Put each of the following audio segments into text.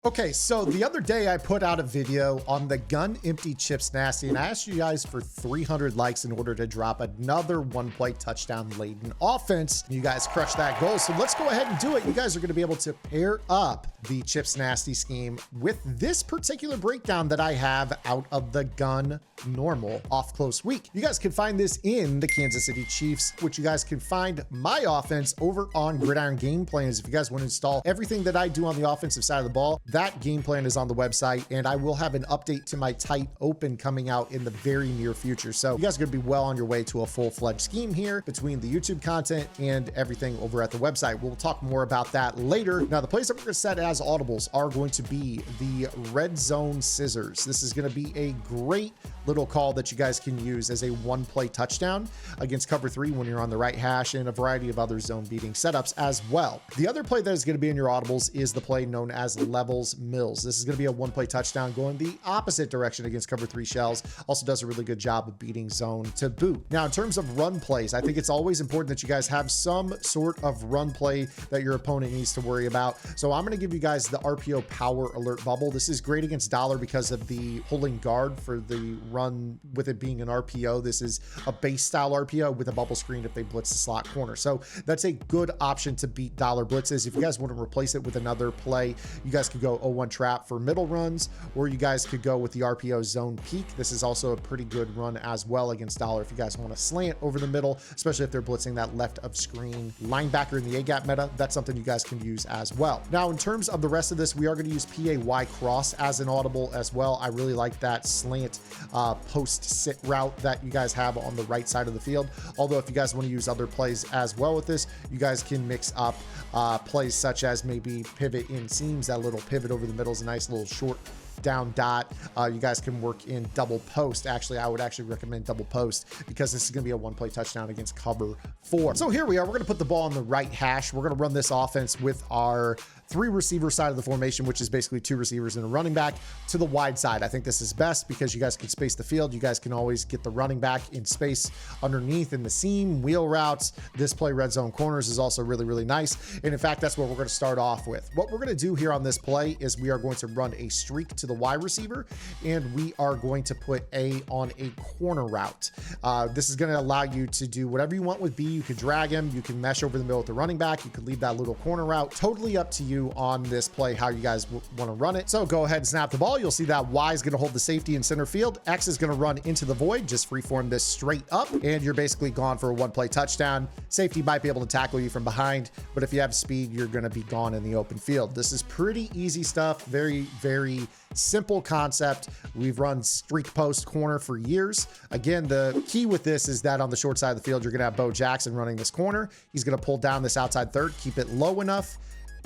Okay, so the other day I put out a video on the gun empty chips nasty, and I asked you guys for 300 likes in order to drop another one-play touchdown laden offense. You guys crushed that goal, so let's go ahead and do it. You guys are going to be able to pair up the chips nasty scheme with this particular breakdown that I have out of the gun normal off close week. You guys can find this in the Kansas City Chiefs, which you guys can find my offense over on Gridiron Game Plans. If you guys want to install everything that I do on the offensive side of the ball, that game plan is on the website, and I will have an update to my tight open coming out in the very near future. So you guys are going to be well on your way to a full-fledged scheme here between the YouTube content and everything over at the website. We'll talk more about that later. Now, the plays that we're going to set as audibles are going to be the Redzone scissors. This is going to be a great little call that you guys can use as a one-play touchdown against cover 3 when you're on the right hash, and a variety of other zone beating setups as well. The other play that is going to be in your audibles is the play known as Levels Mills. This is going to be a one-play touchdown going the opposite direction against cover 3 shells. Also does a really good job of beating zone to boot. Now, in terms of run plays, I think it's always important that you guys have some sort of run play that your opponent needs to worry about. So I'm going to give you guys the RPO power alert bubble. This is great against dollar because of the holding guard for the run with it being an RPO. This is a base style RPO with a bubble screen if they blitz the slot corner. So that's a good option to beat dollar blitzes. If you guys want to replace it with another play, you guys could go 0-1 trap for middle runs, or you guys could go with the RPO zone peak. This is also a pretty good run as well against dollar if you guys want to slant over the middle, especially if they're blitzing that left of screen linebacker in the A-gap meta. That's something you guys can use as well. Now, in terms of the rest of this, we are going to use PAY cross as an audible as well. I really like that slant post sit route that you guys have on the right side of the field. Although if you guys want to use other plays as well with this, you guys can mix up plays such as maybe pivot in seams. That little pivot over the middle is a nice little short down dot. You guys can work in double post. Actually, I would actually recommend double post because this is going to be a one-play touchdown against cover 4. So here we are. We're going to put the ball on the right hash. We're going to run this offense with our 3 receiver side of the formation, which is basically 2 receivers and a running back to the wide side. I think this is best because you guys can space the field. You guys can always get the running back in space underneath in the seam, wheel routes. This play red zone corners is also really, really nice. And in fact, that's what we're going to start off with. What we're going to do here on this play is we are going to run a streak to the wide receiver, and we are going to put A on a corner route. This is going to allow you to do whatever you want with B. You could drag him. You can mesh over the middle with the running back. You could leave that little corner route. Totally up to you on this play, how you guys want to run it. So go ahead and snap the ball. You'll see that Y is going to hold the safety in center field. X is going to run into the void. Just freeform this straight up, and you're basically gone for a one-play touchdown. Safety might be able to tackle you from behind, but if you have speed, you're going to be gone in the open field. This is pretty easy stuff. Very, very simple concept. We've run streak post corner for years. Again, the key with this is that on the short side of the field, you're going to have Bo Jackson running this corner. He's going to pull down this outside third, keep it low enough.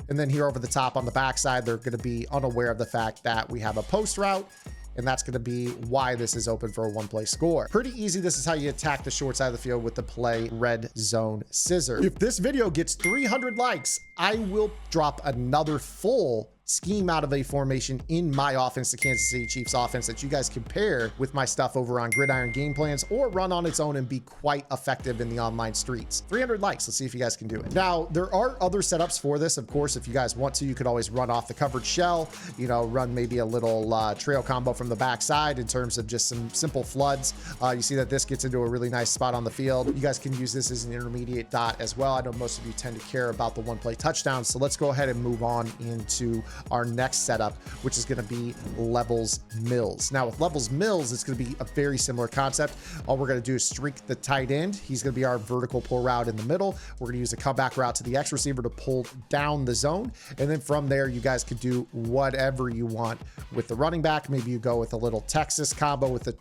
And then here over the top on the backside, they're going to be unaware of the fact that we have a post route. And that's going to be why this is open for a one-play score. Pretty easy. This is how you attack the short side of the field with the play red zone scissor. If this video gets 300 likes, I will drop another full scheme out of a formation in my offense, the Kansas City Chiefs offense, that you guys can pair with my stuff over on Gridiron Game Plans or run on its own and be quite effective in the online streets. 300 likes. Let's see if you guys can do it. Now, there are other setups for this. Of course, if you guys want to, you could always run off the covered shell, you know, run maybe a little trail combo from the backside in terms of just some simple floods. You see that this gets into a really nice spot on the field. You guys can use this as an intermediate dot as well. I know most of you tend to care about the one-play touchdowns, so let's go ahead and move on into our next setup, which is going to be Levels Mills. Now with Levels Mills, it's going to be a very similar concept. All we're going to do is streak the tight end. He's going to be our vertical pull route in the middle. We're going to use a comeback route to the X receiver to pull down the zone. And then from there, you guys could do whatever you want with the running back. Maybe you go with a little Texas combo with a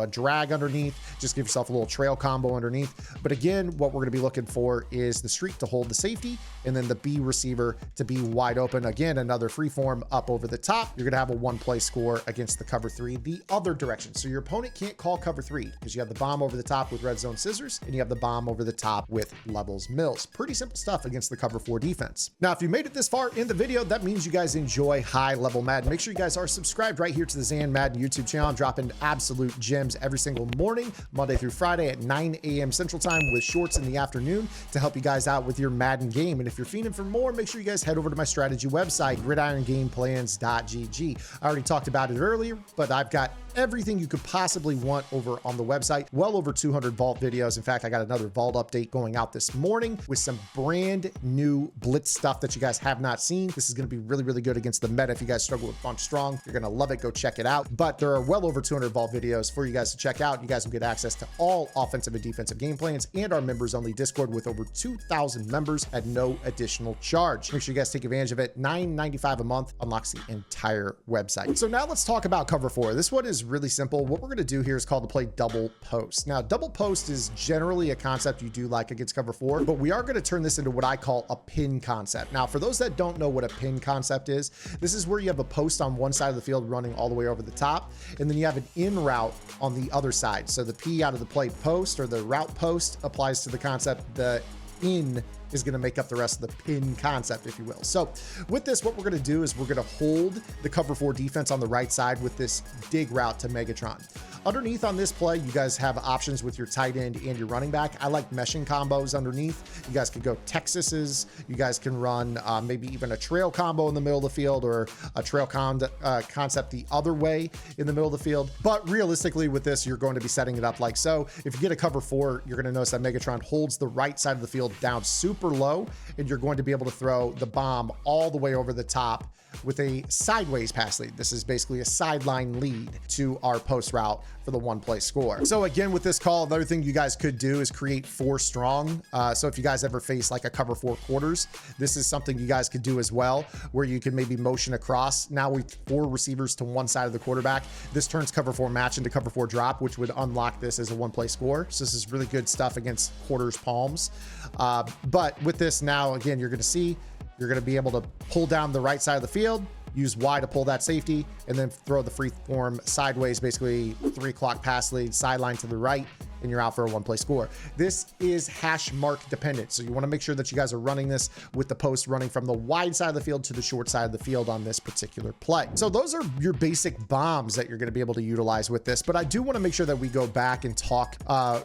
drag underneath. Just give yourself a little trail combo underneath. But again, what we're going to be looking for is the streak to hold the safety, and then the B receiver to be wide open. Again, another free form up over the top. You're going to have a one-play score against the cover 3 the other direction. So your opponent can't call cover 3 because you have the bomb over the top with red zone scissors, and you have the bomb over the top with Levels Mills. Pretty simple stuff against the cover 4 defense. Now, if you made it this far in the video, that means you guys enjoy high-level Madden. Make sure you guys are subscribed right here to the Zan Madden YouTube channel. I'm dropping absolute gyms every single morning, Monday through Friday at 9 a.m. Central Time, with shorts in the afternoon to help you guys out with your Madden game. And if you're fiending for more, make sure you guys head over to my strategy website, gridirongameplans.gg. I already talked about it earlier, but I've got everything you could possibly want over on the website. Well over 200 vault videos. In fact, I got another vault update going out this morning with some brand new blitz stuff that you guys have not seen. This is going to be really, really good against the meta. If you guys struggle with bunch strong, you're going to love it. Go check it out. But there are well over 200 vault videos for you guys to check out. You guys will get access to all offensive and defensive game plans and our members only Discord with over 2,000 members at no additional charge. Make sure you guys take advantage of it. $9.95 a month unlocks the entire website. So now let's talk about cover 4. This one is really simple. What we're going to do here is called to play double post. Now, double post is generally a concept you do like against cover 4, but we are going to turn this into what I call a pin concept. Now, for those that don't know what a pin concept is, this is where you have a post on one side of the field running all the way over the top, and then you have an in route on the other side. So the P out of the play post, or the route post, applies to the concept. The in is going to make up the rest of the pin concept, if you will. So with this, what we're going to do is we're going to hold the cover 4 defense on the right side with this dig route to Megatron. Underneath on this play, you guys have options with your tight end and your running back. I like meshing combos underneath. You guys could go Texases. You guys can run maybe even a trail combo in the middle of the field, or a trail concept the other way in the middle of the field. But realistically with this, you're going to be setting it up like so. If you get a cover 4, you're going to notice that Megatron holds the right side of the field down super low, and you're going to be able to throw the bomb all the way over the top with a sideways pass lead. This is basically a sideline lead to our post route for the 1-play score. So again, with this call, another thing you guys could do is create 4 strong. So if you guys ever face like a cover 4 quarters, this is something you guys could do as well, where you can maybe motion across. Now with 4 receivers to one side of the quarterback, this turns cover 4 match into cover 4 drop, which would unlock this as a 1-play score. So this is really good stuff against quarters palms. But with this now, again, you're going to see, you're going to be able to pull down the right side of the field, use Y to pull that safety, and then throw the free form sideways, basically 3 o'clock pass lead, sideline to the right, and you're out for a 1-play score. This is hash mark dependent. So you want to make sure that you guys are running this with the post running from the wide side of the field to the short side of the field on this particular play. So those are your basic bombs that you're going to be able to utilize with this. But I do want to make sure that we go back and talk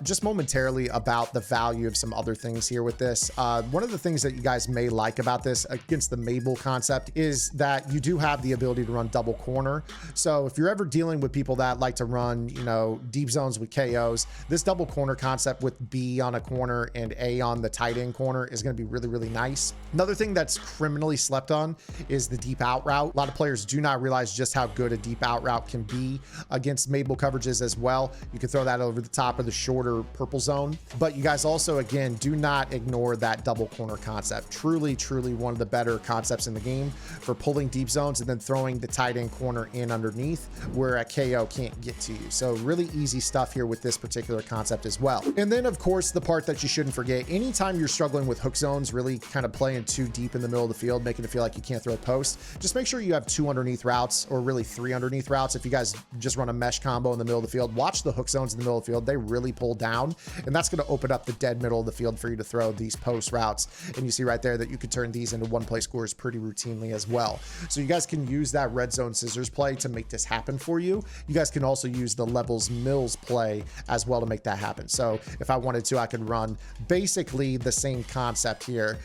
just momentarily about the value of some other things here with this. One of the things that you guys may like about this against the Mabel concept is that you do have the ability to run double corner. So if you're ever dealing with people that like to run, you know, deep zones with KOs, this double corner concept with B on a corner and A on the tight end corner is going to be really, really nice. Another thing that's criminally slept on is the deep out route. A lot of players do not realize just how good a deep out route can be against Mabel coverages as well. You can throw that over the top of the shorter purple zone, but you guys also, again, do not ignore that double corner concept. Truly, truly one of the better concepts in the game for pulling deep zones and then throwing the tight end corner in underneath where a KO can't get to you. So really easy stuff here with this particular concept as well. And then of course, the part that you shouldn't forget, anytime you're struggling with hook zones, really kind of playing too deep in the middle of the field, making it feel like you can't throw post, just make sure you have 2 underneath routes, or really 3 underneath routes. If you guys just run a mesh combo in the middle of the field, watch the hook zones in the middle of the field. They really pull down, and that's going to open up the dead middle of the field for you to throw these post routes. And you see right there that you could turn these into 1-play scores pretty routinely as well. So you guys can use that red zone scissors play to make this happen for you. You guys can also use the levels mills play as well to make that happen. So if I wanted to, I could run basically the same concept here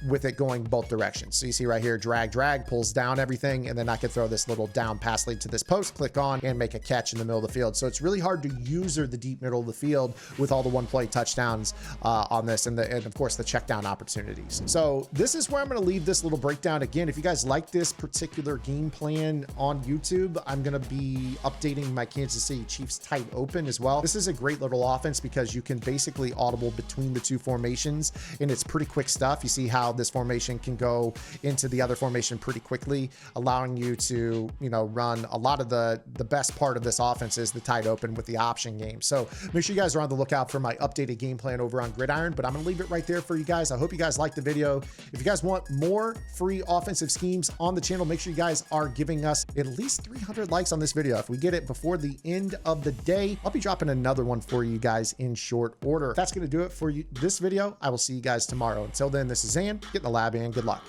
with it going both directions. So you see right here, drag, pulls down everything, and then I could throw this little down pass lead to this post, click on, and make a catch in the middle of the field. So it's really hard to user the deep middle of the field with all the 1-play touchdowns on this, and of course the check down opportunities. So this is where I'm going to leave this little breakdown. Again, if you guys like this particular game plan on YouTube, I'm going to be updating my Kansas City Chiefs tight open as well. This is a great little offense because you can basically audible between the 2 formations, and it's pretty quick stuff. You see how this formation can go into the other formation pretty quickly, allowing you to, you know, run a lot of the best part of this offense is the tight open with the option game. So make sure you guys are on the lookout for my updated game plan over on Gridiron, but I'm going to leave it right there for you guys. I hope you guys liked the video. If you guys want more free offensive schemes on the channel, make sure you guys are giving us at least 300 likes on this video. If we get it before the end of the day, I'll be dropping another one for you guys in short order. That's going to do it for you this video. I will see you guys tomorrow. Until then, this is Zan, get in the lab and good luck.